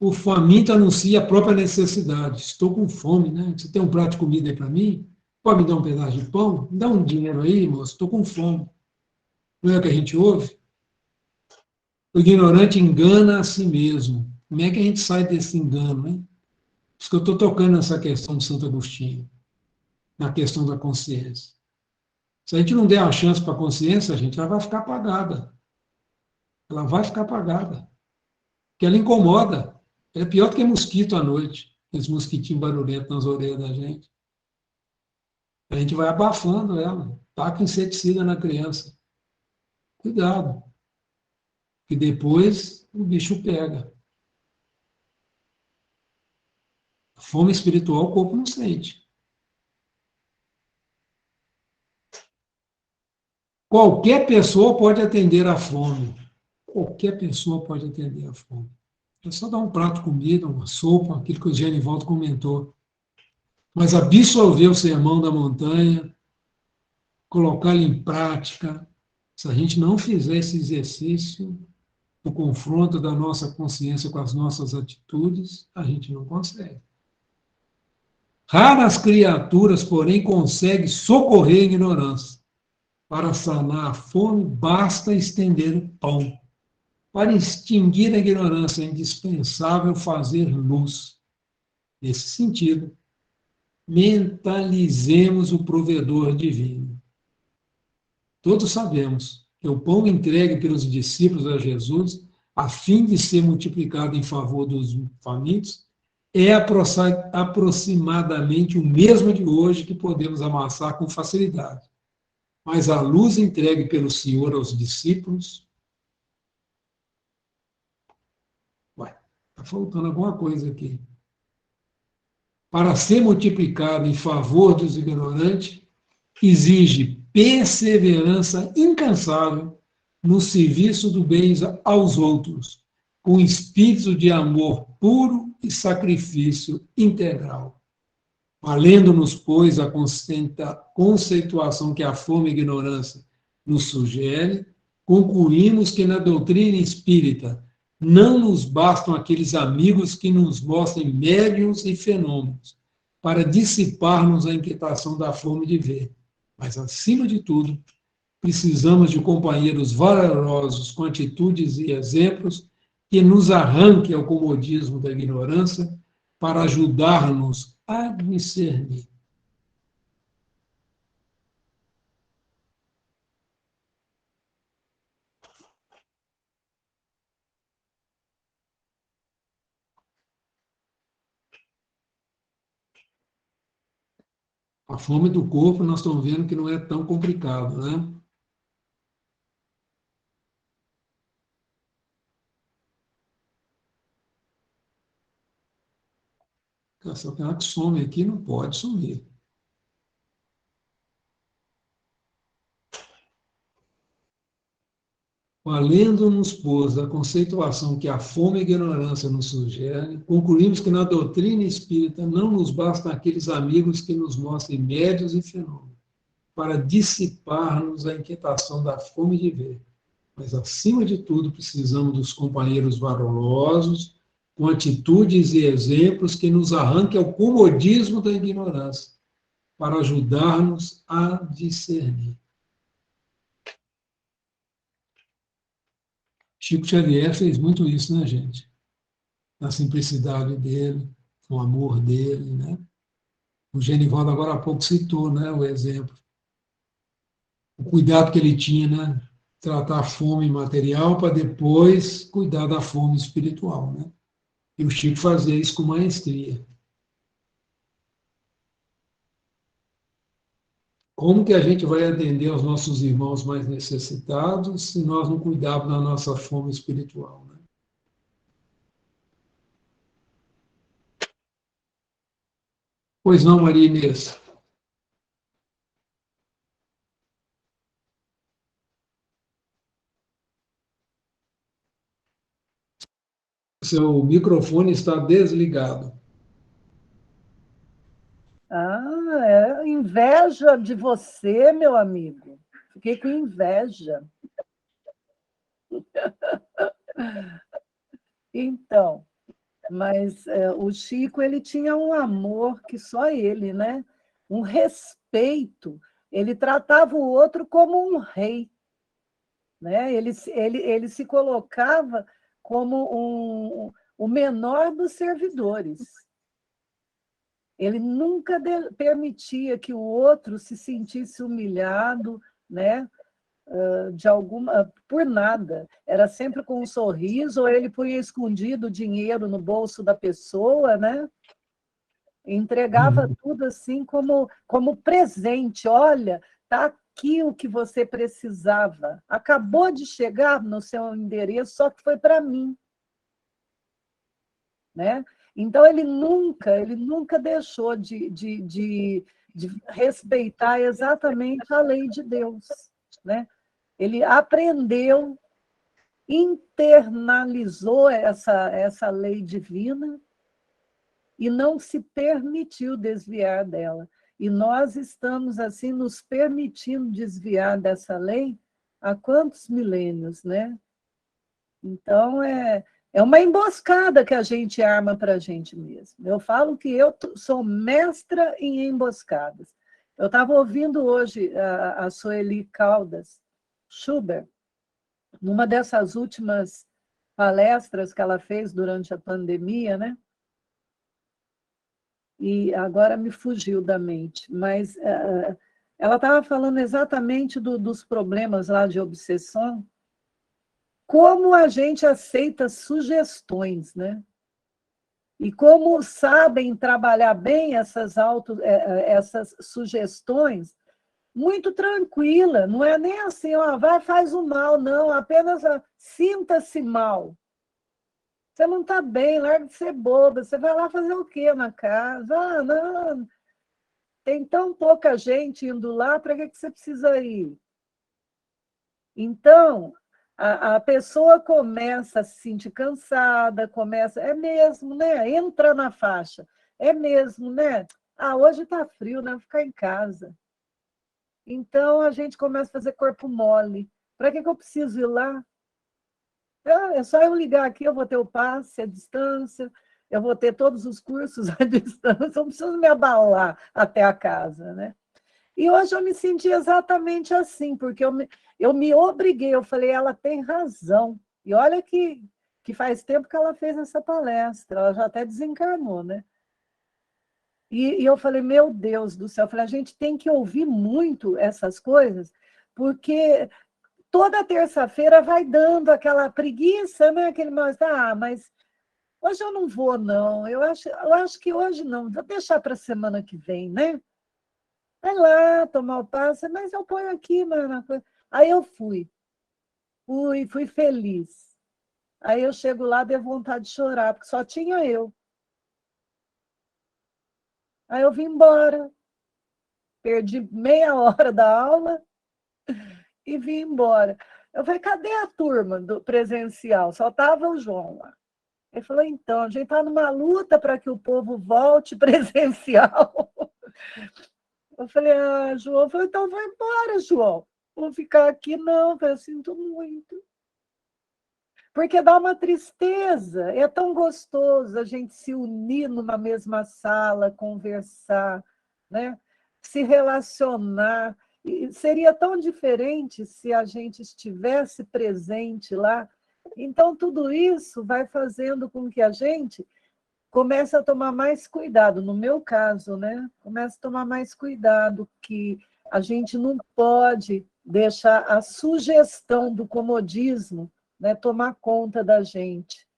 O faminto anuncia a própria necessidade. Estou com fome, né? Você tem um prato de comida aí para mim? Pode me dar um pedaço de pão? Me dá um dinheiro aí, moço. Estou com fome. Não é o que a gente ouve? O ignorante engana a si mesmo. Como é que a gente sai desse engano, hein? Por isso que eu estou tocando nessa questão de Santo Agostinho, na questão da consciência. Se a gente não der a chance para a consciência, ela vai ficar apagada. Ela vai ficar apagada. Porque ela incomoda. Ela é pior do que mosquito à noite. Aqueles mosquitinhos barulhentos nas orelhas da gente. A gente vai abafando ela. Taca inseticida na criança. Cuidado. que depois o bicho pega. A fome espiritual o corpo não sente. Qualquer pessoa pode atender à fome. Qualquer pessoa pode atender à fome. É só dar um prato de comida, uma sopa, aquilo que o Genivaldo comentou. Mas absorver o sermão da montanha, colocá-lo em prática, se a gente não fizer esse exercício, o confronto da nossa consciência com as nossas atitudes, a gente não consegue. Raras criaturas, porém, conseguem socorrer a ignorância. Para sanar a fome, basta estender o pão. Para extinguir a ignorância, é indispensável fazer luz. Nesse sentido, mentalizemos o provedor divino. Todos sabemos que o pão entregue pelos discípulos a Jesus, a fim de ser multiplicado em favor dos famintos, é aproximadamente o mesmo de hoje que podemos amassar com facilidade. Mas a luz entregue pelo Senhor aos discípulos... Está faltando alguma coisa aqui. Para ser multiplicado em favor dos ignorantes, exige perseverança incansável no serviço do bem aos outros, com espírito de amor puro e sacrifício integral. Valendo-nos, pois, a conceituação que a fome e a ignorância nos sugere, concluímos que na doutrina espírita não nos bastam aqueles amigos que nos mostrem médiuns e fenômenos para dissipar-nos a inquietação da fome de ver. Mas, acima de tudo, precisamos de companheiros valorosos com atitudes e exemplos que nos arranquem ao comodismo da ignorância para ajudar-nos a discernir. A fome do corpo, nós estamos vendo que não é tão complicado, né? Só que ela que some aqui não pode sumir. Valendo-nos, pois, da conceituação que a fome e a ignorância nos sugerem, concluímos que na doutrina espírita não nos bastam aqueles amigos que nos mostrem médios e fenômenos, para dissipar-nos a inquietação da fome de ver. Mas, acima de tudo, precisamos dos companheiros valorosos, com atitudes e exemplos que nos arranquem ao comodismo da ignorância, para ajudar-nos a discernir. Chico Xavier fez muito isso, né, gente? Na simplicidade dele, no amor dele, né? O Genivaldo agora há pouco citou, né, o exemplo. O cuidado que ele tinha, né? Tratar a fome material para depois cuidar da fome espiritual, né? E o Chico fazia isso com maestria. Como que a gente vai atender aos nossos irmãos mais necessitados se nós não cuidarmos da nossa fome espiritual, né? Pois não, Maria Inês? Seu microfone está desligado. É inveja de você, meu amigo. Fiquei com inveja. Então, mas o Chico, ele tinha um amor que só ele, né? Um respeito. Ele tratava o outro como um rei, né? Ele se colocava como o menor dos servidores. Ele nunca permitia que o outro se sentisse humilhado, né? Por nada. Era sempre com um sorriso, ou ele punha escondido o dinheiro no bolso da pessoa, né? Entregava tudo assim como presente. Olha, tá aqui o que você precisava. Acabou de chegar no seu endereço, só que foi para mim. Né? Então, ele nunca deixou de respeitar exatamente a lei de Deus. Né? Ele aprendeu, internalizou essa lei divina e não se permitiu desviar dela. E nós estamos, assim, nos permitindo desviar dessa lei há quantos milênios, né? Então, é uma emboscada que a gente arma para a gente mesmo. Eu falo que eu sou mestra em emboscadas. Eu estava ouvindo hoje a Sueli Caldas Schubert, numa dessas últimas palestras que ela fez durante a pandemia, né? E agora me fugiu da mente, mas ela estava falando exatamente dos problemas lá de obsessão, como a gente aceita sugestões, né? E como sabem trabalhar bem essas sugestões, muito tranquila, não é nem assim, ó, vai, faz o mal, não, apenas sinta-se mal. Você não está bem, larga de ser boba. Você vai lá fazer o quê na casa? Ah, não. Tem tão pouca gente indo lá, para que você precisa ir? Então, a pessoa começa a se sentir cansada, é mesmo, né? Entra na faixa. É mesmo, né? Ah, hoje está frio, né? Vou ficar em casa. Então, a gente começa a fazer corpo mole. Para que eu preciso ir lá? É só eu ligar aqui, eu vou ter o passe à distância, eu vou ter todos os cursos à distância, não preciso me abalar até a casa, né? E hoje eu me senti exatamente assim, porque eu me obriguei, eu falei, ela tem razão. E olha que faz tempo que ela fez essa palestra, ela já até desencarnou, né? E eu falei, meu Deus do céu, eu falei, a gente tem que ouvir muito essas coisas, porque toda terça-feira vai dando aquela preguiça, né? Aquele mal-estar, mas hoje eu não vou, não. Eu acho que hoje não. Vou deixar para a semana que vem, né? Vai lá tomar o passe, mas eu ponho aqui, mano. Aí eu fui feliz. Aí eu chego lá, dei vontade de chorar, porque só tinha eu. Aí eu vim embora. Perdi meia hora da aula e vim embora. Eu falei, cadê a turma do presencial? Só estava o João lá. Ele falou, então, a gente está numa luta para que o povo volte presencial. Eu falei, João, então vai embora, João. Vou ficar aqui, não, eu sinto muito. Porque dá uma tristeza, é tão gostoso a gente se unir numa mesma sala, conversar, né? Se relacionar. E seria tão diferente se a gente estivesse presente lá. Então, tudo isso vai fazendo com que a gente comece a tomar mais cuidado. No meu caso, né? Comece a tomar mais cuidado, que a gente não pode deixar a sugestão do comodismo, né, tomar conta da gente,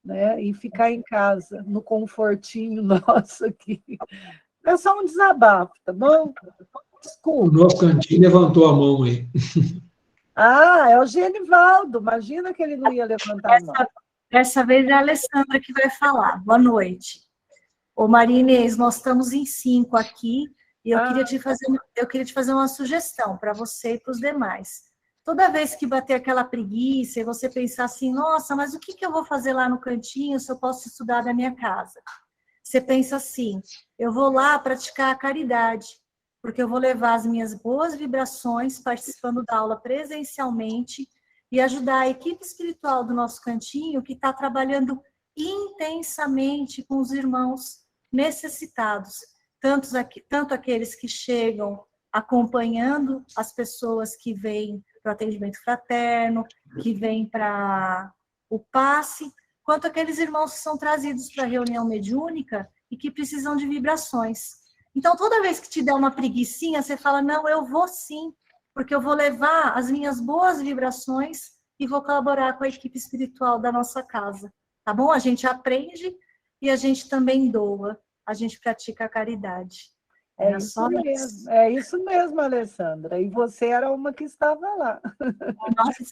né, e ficar em casa, no confortinho nosso aqui. É só um desabafo, tá bom? O nosso cantinho levantou a mão aí. Ah, é o Genivaldo. Imagina que ele não ia levantar a mão. Dessa vez é a Alessandra que vai falar. Boa noite. Ô, Maria Inês, nós estamos em 5 aqui e eu queria te fazer uma sugestão para você e para os demais. Toda vez que bater aquela preguiça e você pensar assim, nossa, mas o que eu vou fazer lá no cantinho se eu posso estudar da minha casa? Você pensa assim, eu vou lá praticar a caridade, porque eu vou levar as minhas boas vibrações participando da aula presencialmente e ajudar a equipe espiritual do nosso cantinho que está trabalhando intensamente com os irmãos necessitados, tanto aqueles que chegam acompanhando as pessoas que vêm para o atendimento fraterno, que vêm para o passe, quanto aqueles irmãos que são trazidos para a reunião mediúnica e que precisam de vibrações. Então, toda vez que te der uma preguicinha, você fala, não, eu vou sim, porque eu vou levar as minhas boas vibrações e vou colaborar com a equipe espiritual da nossa casa. Tá bom? A gente aprende e a gente também doa, a gente pratica a caridade. Era só nós. É isso mesmo, Alessandra. E você era uma que estava lá.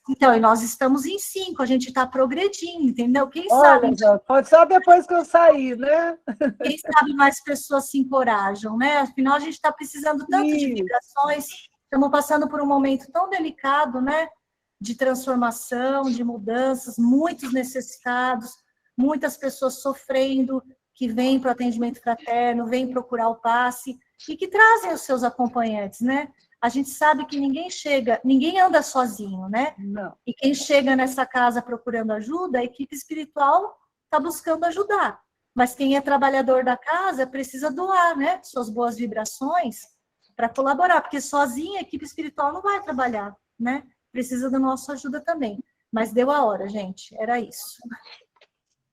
Então, e nós estamos em 5, a gente está progredindo, entendeu? Quem Olha, sabe, pode só depois que eu sair, né? quem sabe mais pessoas se encorajam, né? Afinal, a gente está precisando tanto de Isso. vibrações, estamos passando por um momento tão delicado, né? De transformação, de mudanças, muitos necessitados, muitas pessoas sofrendo, que vêm para o atendimento fraterno, vêm procurar o passe, e que trazem os seus acompanhantes, né? A gente sabe que ninguém anda sozinho, né? Não. E quem chega nessa casa procurando ajuda, a equipe espiritual está buscando ajudar. Mas quem é trabalhador da casa precisa doar, né? Suas boas vibrações para colaborar, porque sozinha a equipe espiritual não vai trabalhar, né? Precisa da nossa ajuda também. Mas deu a hora, gente. Era isso.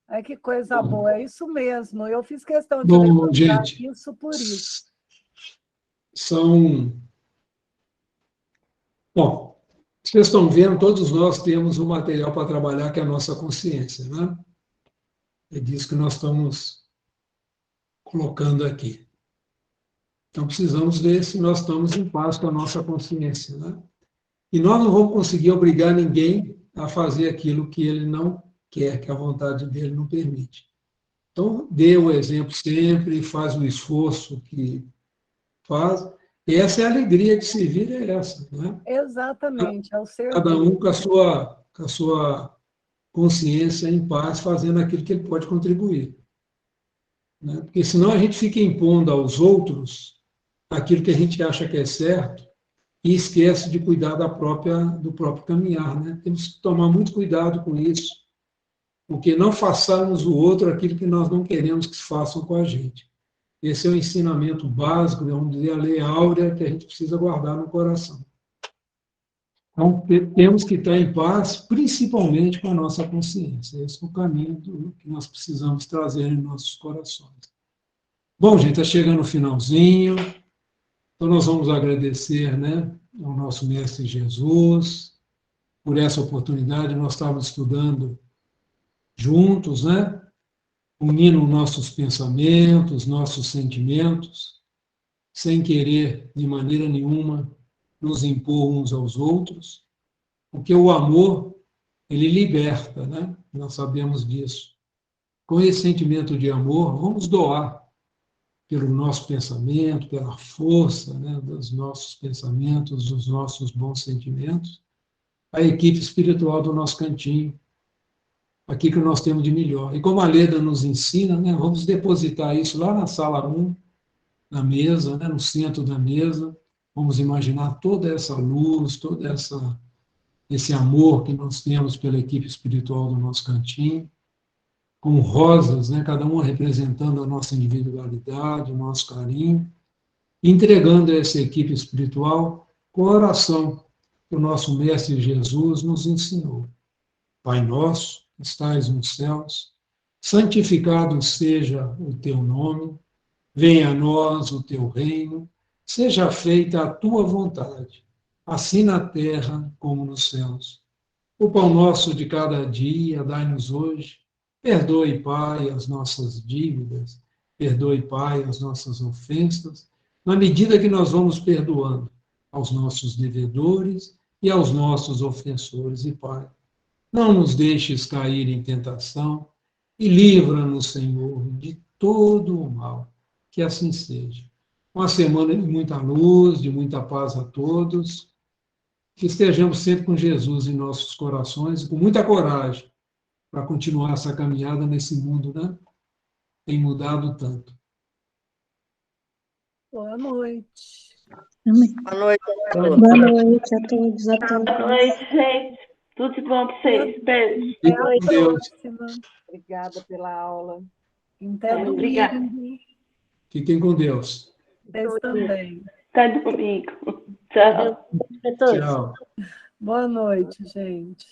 Ai, que coisa boa, é isso mesmo. Eu fiz questão de Bom, levantar gente, isso por isso. Bom, vocês estão vendo, todos nós temos um material para trabalhar, que é a nossa consciência, né? É disso que nós estamos colocando aqui. Então, precisamos ver se nós estamos em paz com a nossa consciência, né? E nós não vamos conseguir obrigar ninguém a fazer aquilo que ele não quer, que a vontade dele não permite. Então, dê o exemplo sempre, faz o esforço que faz. E essa é a alegria de servir, é essa, né? Exatamente, é o ser. Cada um com a sua consciência em paz, fazendo aquilo que ele pode contribuir. Né? Porque senão a gente fica impondo aos outros aquilo que a gente acha que é certo e esquece de cuidar do próprio caminhar. Né? Temos que tomar muito cuidado com isso, porque não façamos o outro aquilo que nós não queremos que façam com a gente. Esse é o ensinamento básico, vamos dizer, a lei áurea que a gente precisa guardar no coração. Então, temos que estar em paz, principalmente com a nossa consciência. Esse é o caminho que nós precisamos trazer em nossos corações. Bom, gente, está chegando o finalzinho. Então, nós vamos agradecer, né, ao nosso Mestre Jesus por essa oportunidade. Nós estávamos estudando juntos, né, unindo nossos pensamentos, nossos sentimentos, sem querer, de maneira nenhuma, nos impor uns aos outros, porque o amor, ele liberta, né? Nós sabemos disso. Com esse sentimento de amor, vamos doar pelo nosso pensamento, pela força, né, dos nossos pensamentos, dos nossos bons sentimentos, a equipe espiritual do nosso cantinho, aquilo que nós temos de melhor. E como a Leda nos ensina, né, vamos depositar isso lá na sala 1, na mesa, né, no centro da mesa. Vamos imaginar toda essa luz, esse amor que nós temos pela equipe espiritual do nosso cantinho, com rosas, né, cada uma representando a nossa individualidade, o nosso carinho, entregando a essa equipe espiritual com a oração que o nosso Mestre Jesus nos ensinou. Pai nosso, que estais nos céus, santificado seja o teu nome, venha a nós o teu reino, seja feita a tua vontade, assim na terra como nos céus. O pão nosso de cada dia, dai-nos hoje. Perdoe, Pai, as nossas dívidas, perdoe, Pai, as nossas ofensas, na medida que nós vamos perdoando aos nossos devedores e aos nossos ofensores. E, Pai, não nos deixes cair em tentação e livra-nos, Senhor, de todo o mal. Que assim seja. Uma semana de muita luz, de muita paz a todos. Que estejamos sempre com Jesus em nossos corações e com muita coragem para continuar essa caminhada nesse mundo, né? Tem mudado tanto. Boa noite. Amém. Boa noite. Boa noite a todos, a todas. Boa noite, gente. Tudo de bom para vocês. Beijo. Até Com a Deus. próxima. Obrigada pela aula. Até Obrigada. domingo. Fiquem com Deus. Vocês também. Até domingo. Tchau. A todos. Tchau. Boa noite, gente.